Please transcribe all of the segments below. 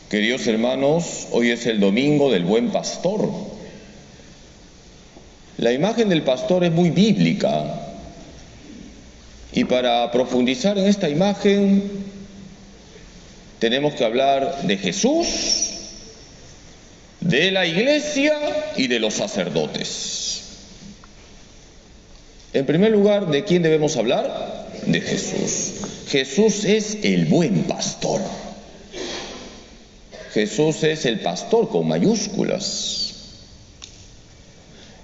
Queridos hermanos, hoy es el domingo del Buen Pastor. La imagen del pastor es muy bíblica y para profundizar en esta imagen tenemos que hablar de Jesús, de la iglesia y de los sacerdotes. En primer lugar, ¿de quién debemos hablar? De Jesús. Jesús es el buen pastor. Jesús es el pastor con mayúsculas.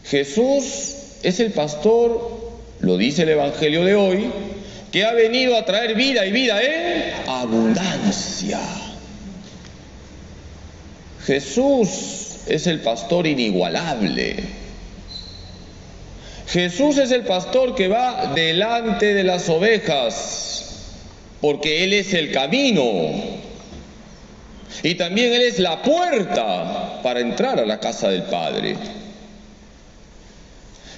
Jesús es el pastor, lo dice el Evangelio de hoy, que ha venido a traer vida y vida en abundancia. Jesús es el pastor inigualable. Jesús es el pastor que va delante de las ovejas, porque Él es el camino. Y también Él es la puerta para entrar a la casa del Padre.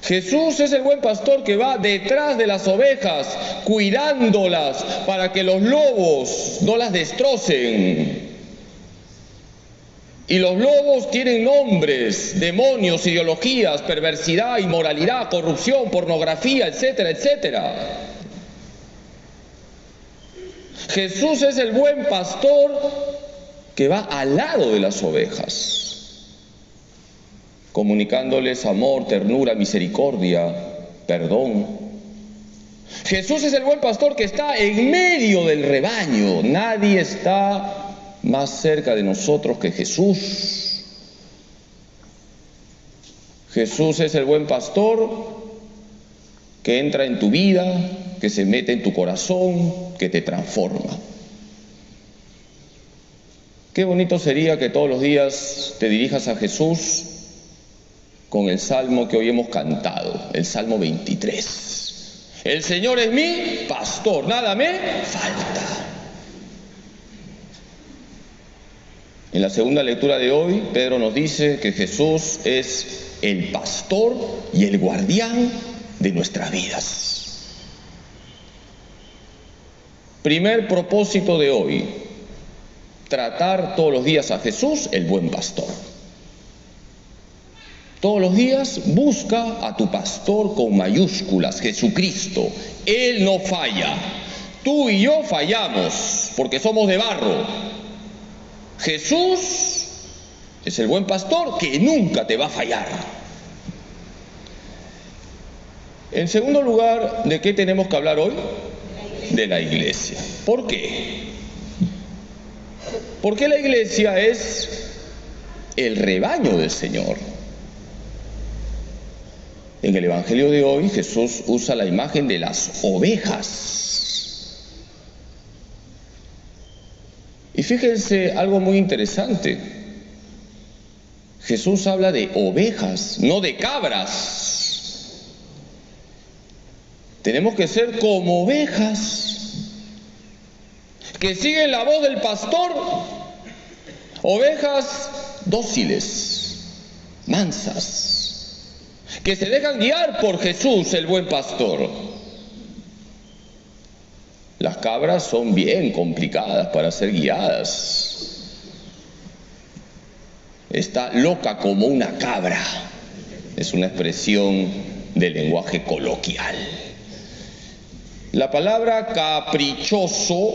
Jesús es el buen pastor que va detrás de las ovejas, cuidándolas para que los lobos no las destrocen. Y los lobos tienen nombres, demonios, ideologías, perversidad, inmoralidad, corrupción, pornografía, etcétera, etcétera. Jesús es el buen pastor que va al lado de las ovejas, comunicándoles amor, ternura, misericordia, perdón. Jesús es el buen pastor que está en medio del rebaño. Nadie está más cerca de nosotros que Jesús. Jesús es el buen pastor que entra en tu vida, que se mete en tu corazón, que te transforma. Qué bonito sería que todos los días te dirijas a Jesús con el salmo que hoy hemos cantado, el Salmo 23. El Señor es mi pastor, nada me falta. En la segunda lectura de hoy, Pedro nos dice que Jesús es el pastor y el guardián de nuestras vidas. Primer propósito de hoy: tratar todos los días a Jesús, el buen pastor. Todos los días busca a tu pastor con mayúsculas, Jesucristo. Él no falla. Tú y yo fallamos porque somos de barro. Jesús es el buen pastor que nunca te va a fallar. En segundo lugar, ¿de qué tenemos que hablar hoy? De la iglesia. ¿Por qué? Porque la iglesia es el rebaño del Señor. En el Evangelio de hoy, Jesús usa la imagen de las ovejas. Y fíjense algo muy interesante. Jesús habla de ovejas, no de cabras. Tenemos que ser como ovejas que siguen la voz del pastor. Ovejas dóciles, mansas, que se dejan guiar por Jesús, el buen pastor. Las cabras son bien complicadas para ser guiadas. Está loca como una cabra. Es una expresión del lenguaje coloquial. La palabra caprichoso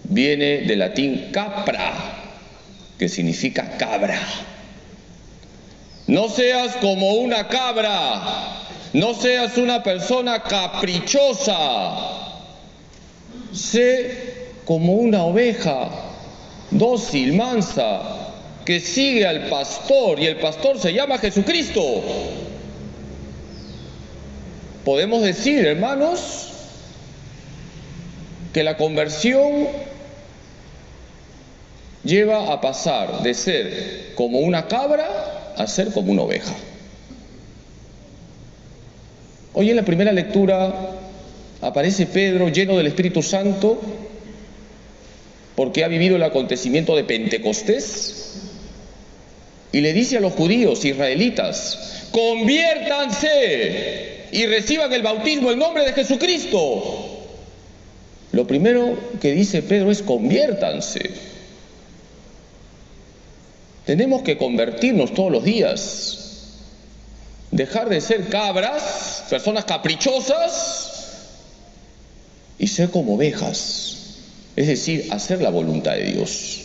viene del latín capra, que significa cabra. No seas como una cabra, no seas una persona caprichosa. Sé como una oveja dócil, mansa, que sigue al pastor, y el pastor se llama Jesucristo. Podemos decir, hermanos, que la conversión lleva a pasar de ser como una cabra a ser como una oveja. Hoy en la primera lectura aparece Pedro lleno del Espíritu Santo porque ha vivido el acontecimiento de Pentecostés y le dice a los judíos israelitas: conviértanse y reciban el bautismo en nombre de Jesucristo. Lo primero que dice Pedro es: conviértanse. Tenemos que convertirnos todos los días. Dejar de ser cabras, personas caprichosas, y ser como ovejas. Es decir, hacer la voluntad de Dios.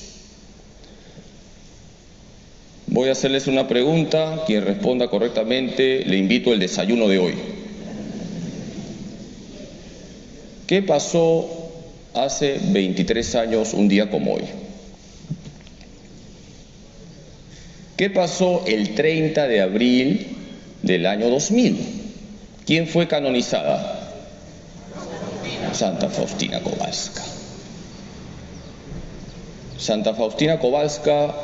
Voy a hacerles una pregunta. Quien responda correctamente, le invito al desayuno de hoy. ¿Qué pasó hace 23 años, un día como hoy? ¿Qué pasó el 30 de abril del año 2000? ¿Quién fue canonizada? Santa Faustina Kowalska. Santa Faustina Kowalska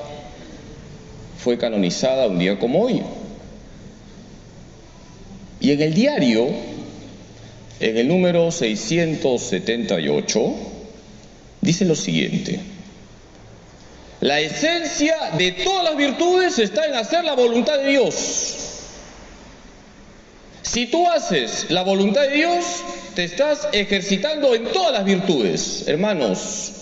fue canonizada un día como hoy. Y en el diario, en el número 678, dice lo siguiente: la esencia de todas las virtudes está en hacer la voluntad de Dios. Si tú haces la voluntad de Dios, te estás ejercitando en todas las virtudes. Hermanos,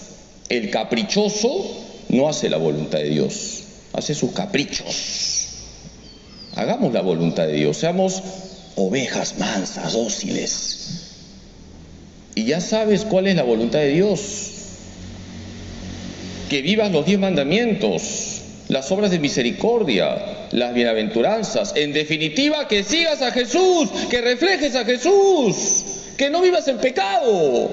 el caprichoso no hace la voluntad de Dios, hace sus caprichos. Hagamos la voluntad de Dios, seamos ovejas mansas, dóciles. Y ya sabes cuál es la voluntad de Dios. Que vivas los 10 mandamientos, las obras de misericordia, las bienaventuranzas. En definitiva, que sigas a Jesús, que reflejes a Jesús, que no vivas en pecado.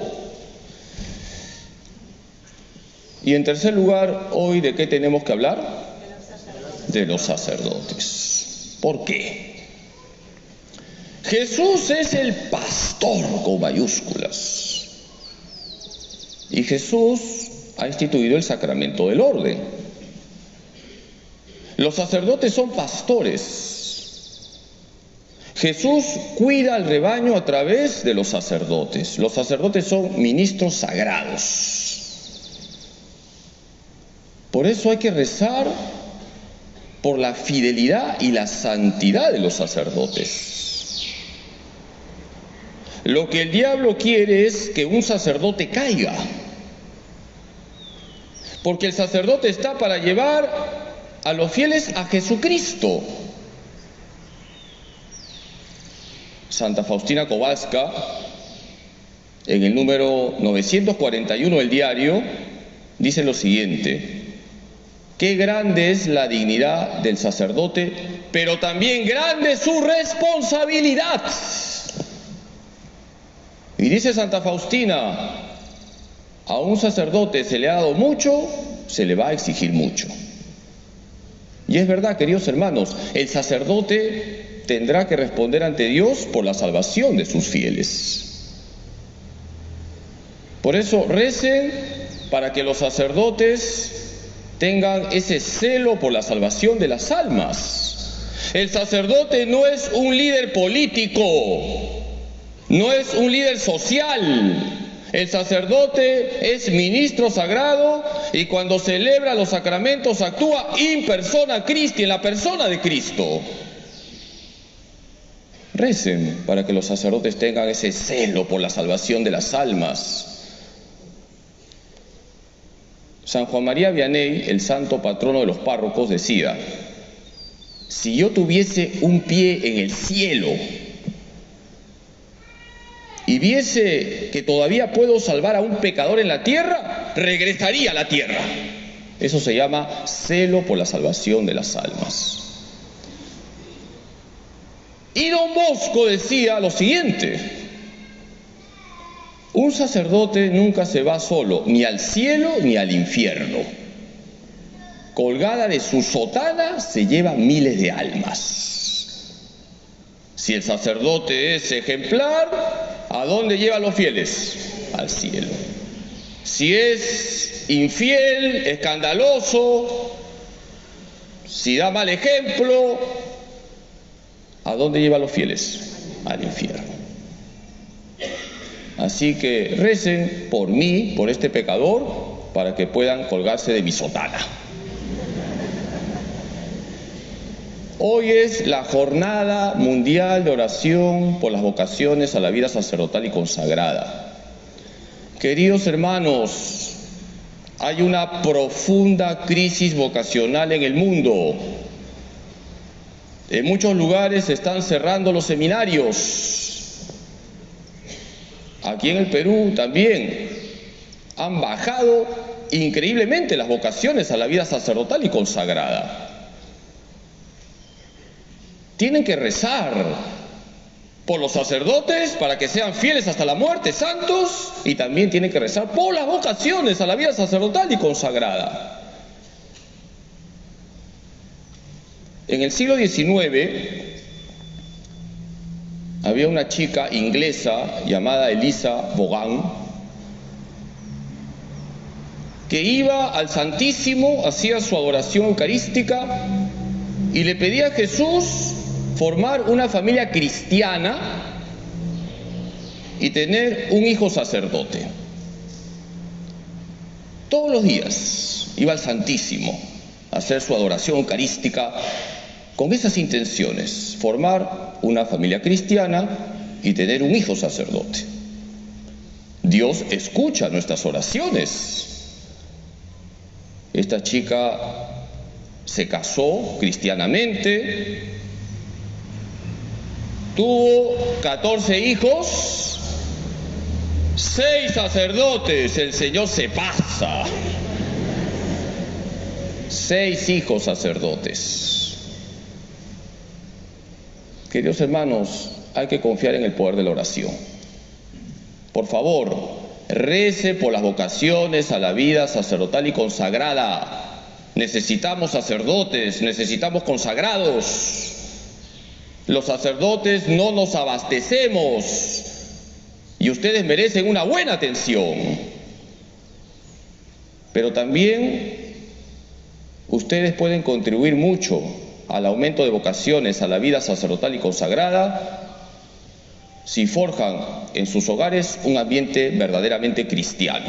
Y en tercer lugar, hoy, ¿de qué tenemos que hablar? De los sacerdotes. ¿Por qué? Jesús es el pastor con mayúsculas. Y Jesús ha instituido el sacramento del orden. Los sacerdotes son pastores. Jesús cuida al rebaño a través de los sacerdotes. Los sacerdotes son ministros sagrados. Por eso hay que rezar por la fidelidad y la santidad de los sacerdotes. Lo que el diablo quiere es que un sacerdote caiga. Porque el sacerdote está para llevar a los fieles a Jesucristo. Santa Faustina Kowalska, en el número 941 del diario, dice lo siguiente: qué grande es la dignidad del sacerdote, pero también grande su responsabilidad. Y dice Santa Faustina: a un sacerdote se le ha dado mucho, se le va a exigir mucho. Y es verdad, queridos hermanos, el sacerdote tendrá que responder ante Dios por la salvación de sus fieles. Por eso recen para que los sacerdotes tengan ese celo por la salvación de las almas. El sacerdote no es un líder político, no es un líder social. El sacerdote es ministro sagrado y cuando celebra los sacramentos actúa in persona Christi, en la persona de Cristo. Recen para que los sacerdotes tengan ese celo por la salvación de las almas. San Juan María Vianney, el santo patrono de los párrocos, decía: si yo tuviese un pie en el cielo y viese que todavía puedo salvar a un pecador en la tierra, regresaría a la tierra. Eso se llama celo por la salvación de las almas. Y Don Bosco decía lo siguiente: un sacerdote nunca se va solo, ni al cielo ni al infierno. Colgada de su sotana se lleva miles de almas. Si el sacerdote es ejemplar, ¿a dónde lleva a los fieles? Al cielo. Si es infiel, escandaloso, si da mal ejemplo, ¿a dónde lleva a los fieles? Al infierno. Así que recen por mí, por este pecador, para que puedan colgarse de mi sotana. Hoy es la Jornada Mundial de Oración por las vocaciones a la vida sacerdotal y consagrada. Queridos hermanos, hay una profunda crisis vocacional en el mundo. En muchos lugares se están cerrando los seminarios. Aquí en el Perú también han bajado increíblemente las vocaciones a la vida sacerdotal y consagrada. Tienen que rezar por los sacerdotes para que sean fieles hasta la muerte, santos, y también tienen que rezar por las vocaciones a la vida sacerdotal y consagrada. En el siglo XIX había una chica inglesa llamada Eliza Vaughan que iba al Santísimo, hacía su adoración eucarística y le pedía a Jesús formar una familia cristiana y tener un hijo sacerdote. Todos los días iba al Santísimo a hacer su adoración eucarística con esas intenciones: formar una familia cristiana y tener un hijo sacerdote. Dios escucha nuestras oraciones. Esta chica se casó cristianamente, tuvo 14 hijos, 6 sacerdotes. El Señor se pasa. 6 hijos sacerdotes. Queridos hermanos, hay que confiar en el poder de la oración. Por favor, rece por las vocaciones a la vida sacerdotal y consagrada. Necesitamos sacerdotes, necesitamos consagrados. Los sacerdotes no nos abastecemos y ustedes merecen una buena atención. Pero también ustedes pueden contribuir mucho al aumento de vocaciones a la vida sacerdotal y consagrada si forjan en sus hogares un ambiente verdaderamente cristiano.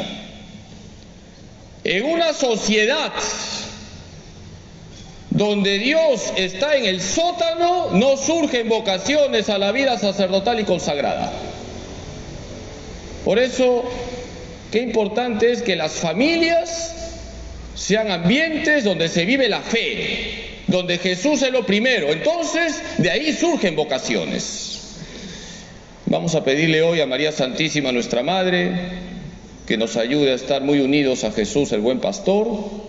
En una sociedad donde Dios está en el sótano, no surgen vocaciones a la vida sacerdotal y consagrada. Por eso, qué importante es que las familias sean ambientes donde se vive la fe, donde Jesús es lo primero. Entonces, de ahí surgen vocaciones. Vamos a pedirle hoy a María Santísima, nuestra Madre, que nos ayude a estar muy unidos a Jesús, el buen pastor.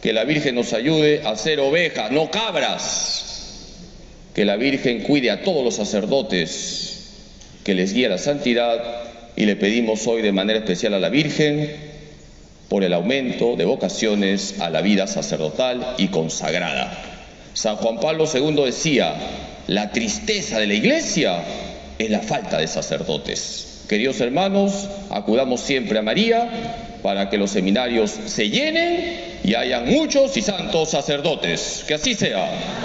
Que la Virgen nos ayude a ser ovejas, no cabras. Que la Virgen cuide a todos los sacerdotes, que les guíe a la santidad. Y le pedimos hoy de manera especial a la Virgen por el aumento de vocaciones a la vida sacerdotal y consagrada. San Juan Pablo II decía: la tristeza de la Iglesia es la falta de sacerdotes. Queridos hermanos, acudamos siempre a María para que los seminarios se llenen y hayan muchos y santos sacerdotes. Que así sea.